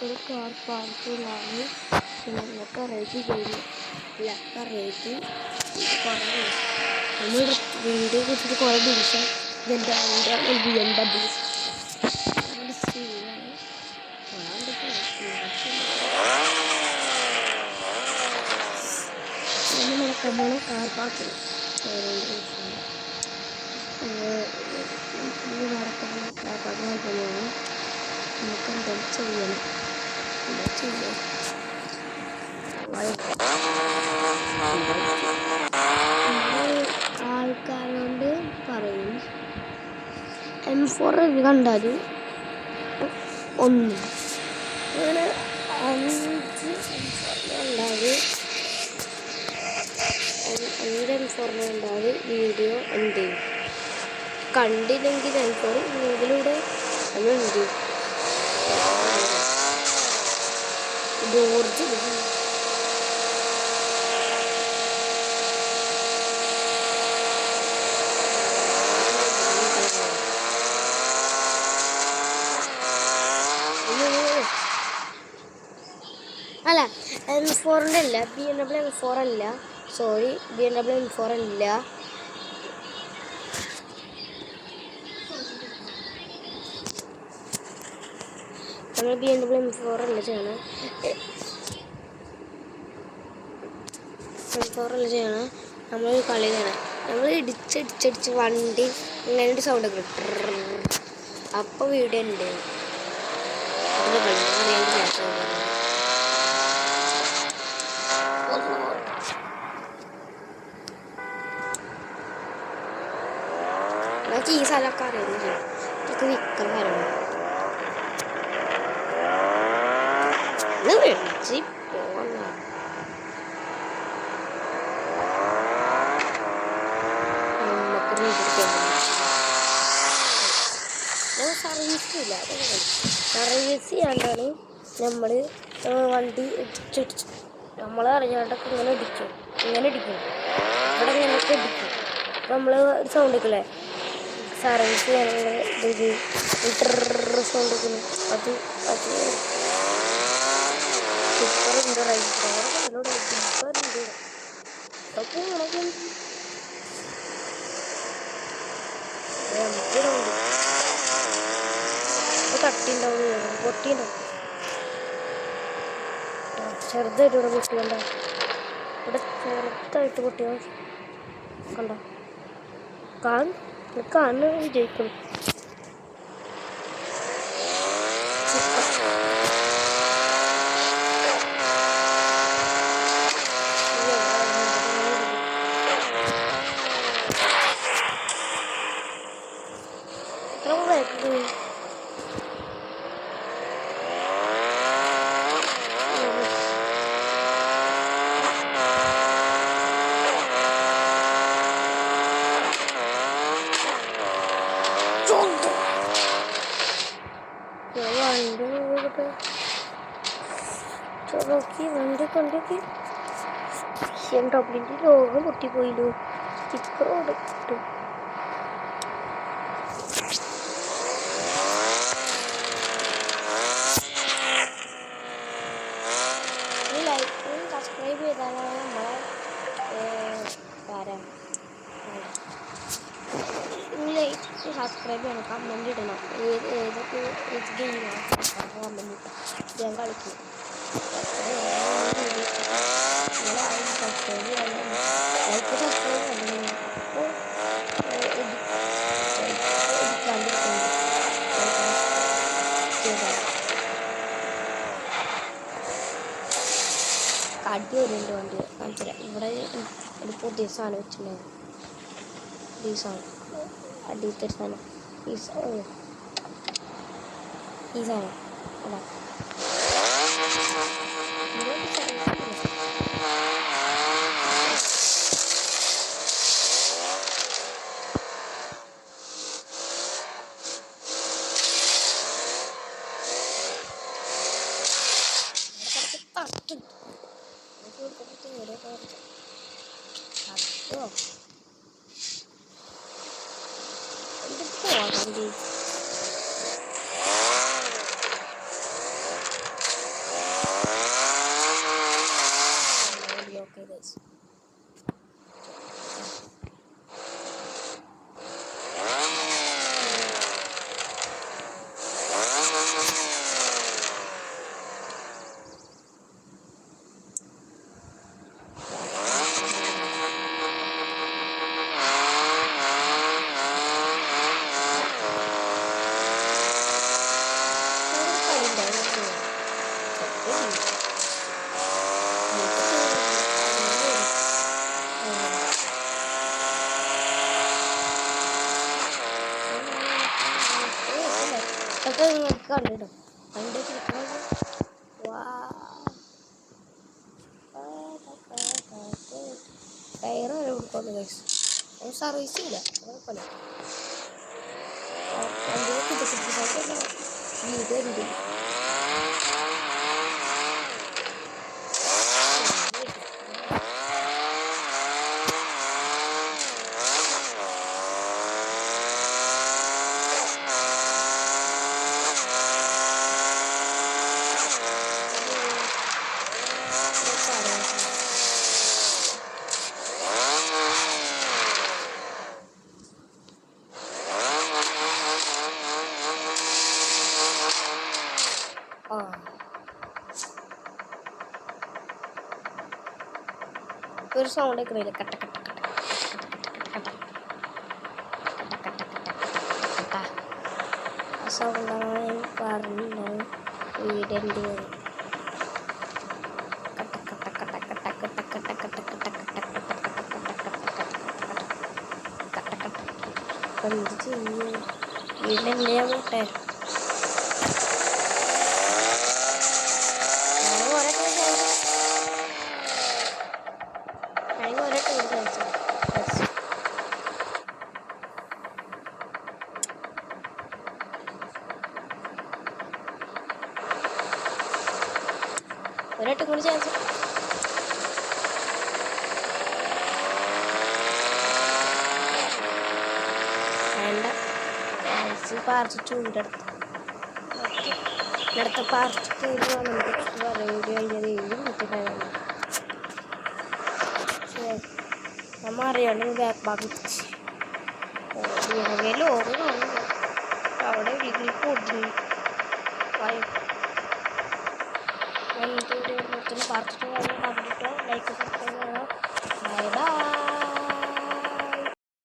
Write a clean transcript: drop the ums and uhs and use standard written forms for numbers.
ഒരു കാർ പാർക്കിലാണ്. ഞങ്ങൾക്ക് റേറ്റ് കഴിഞ്ഞു. റേറ്റ് കുറേ നമ്മൾ വീഡിയോ കുറിച്ചിട്ട് കുറേ ദിവസം ഇതെൻ്റെ വണ്ടിയാണ് BMW. നമ്മൾ കാർ പാർക്കിൽ കാർ പാർക്കിൽ പോലെയാണ്. നമുക്ക് എന്തെങ്കിലും ചെയ്യണം. എന്താ ചെയ്യാം? ആൾക്കാരോട് പറയും M4 കണ്ടാൽ ഒന്ന് അങ്ങനെ 5 M4 ഉണ്ടാവും. വീഡിയോ എന്ത് ചെയ്യും? കണ്ടില്ലെങ്കിൽ M4 ഇതിലൂടെ നമ്മൾ എന്ത് ചെയ്യും? ജോർജ് അല്ല M4 അല്ല, BMW M4 അല്ല, സോറി BMW M4 അല്ല. നമ്മൾ BMW M4 അല്ല ചെയ്യണം. നമ്മൾ കളി ചെയ്യണം. നമ്മൾ ഇടിച്ചടിച്ച് വണ്ടി ഇങ്ങനെ ഒരു സൗണ്ട് ഒക്കെ അപ്പോൾ വീഡിയോ ഉണ്ട്. ഈ സ്ഥലമൊക്കെ അറിയുന്നത് എനിക്ക് വിൽക്കാൻ കാര്യമാണ്. വിളിച്ച് പോന്ന സർവീസ് ചെയ്യാണ്ടാണ് നമ്മൾ വണ്ടി ഇടിച്ചടിച്ചു. നമ്മൾ അറിയാണ്ടൊക്കെ ഇങ്ങനെ ഇടിക്കും ഇവിടെ ഇങ്ങനെയൊക്കെ ഇടിക്കും. അപ്പം നമ്മൾ ഒരു സൗണ്ട് വെക്കില്ലേ, സർവീസ് ചെയ്യാനുള്ള സൗണ്ട് വെക്കുന്നു. അത് സൂപ്പറുണ്ട്. റൈഡറുണ്ട് അതൊക്കെ കട്ടിണ്ടാവും, പൊട്ടിണ്ടാവും. ചെറുതായിട്ട് ഇവിടെ പൊട്ടിയണ്ട, ഇവിടെ ചെറുതായിട്ട് പൊട്ടിയ കണ്ടോ? കാണുന്ന വിജയിക്കും. വണ്ടി കണ്ടൊക്കെ BMW ലോകം പൊട്ടിപ്പോയില്ലോ. സ്റ്റിക്കറോട് കിട്ടും. ലൈക്കും സബ്സ്ക്രൈബ് ചെയ്താലാണ് നമ്മളെ ലൈക്ക് സബ്സ്ക്രൈബ് ചെയ്യണം, കമൻറ്റ് ഇടണം. ഏതൊക്കെ ഗെയിമാണ് കമൻറ്റ് ഇട്ടാൽ ഞാൻ കളിക്കും. അടി വരുന്നുണ്ട് വണ്ടി കാണിച്ചില്ല. ഇവിടെ ഒരു പുതിയ സാധനം വെച്ചിട്ടുണ്ടായിരുന്നു. ഈ സാധനം അടിയത്തെ സാധനം ഈ സാധനം അതാ അതൊക്കെ നിങ്ങൾക്ക് കണ്ടിടും അതിൻ്റെ ടയർ വരെ കൊടുക്കുന്നു ഗൈസ്. സർവീസ് ഇല്ല കുഴപ്പമില്ല. വീട് എന്ത് ഒരു സൗണ്ട് കേൾക്കുന്നില്ല. കട്ട കട്ട കട്ട കട്ട കട്ട കട്ട ആ സൗണ്ടാണ് ഞാൻ പറഞ്ഞത്. വീടിൻ്റെ കട്ട കട്ട കട്ട കട്ട കട്ട കട്ട കട്ട കട്ട കട്ട കട്ട എന്ത് ചെയ്യും? വീടിൻ്റെ പോട്ടെ. ഒരാട്ടും കൂടി ചാൻസ് വേണ്ട. പാർട്ട് 2 അടുത്ത പാർട്ട് 2 വീഡിയോ കഴിഞ്ഞത് 7 മിനിറ്റുണ്ടായിരുന്നു. നമ്മൾ അറിയാണ്ട് ബാക്ക് ലോറ് കാണുന്നു അവിടെ വീട്ടിൽ പൊടി പാർട്ട് 2 കണ്ടിട്ടോ ലൈക്ക് സബ്സ്ക്രൈബ് ചെയ്യണം. Bye bye.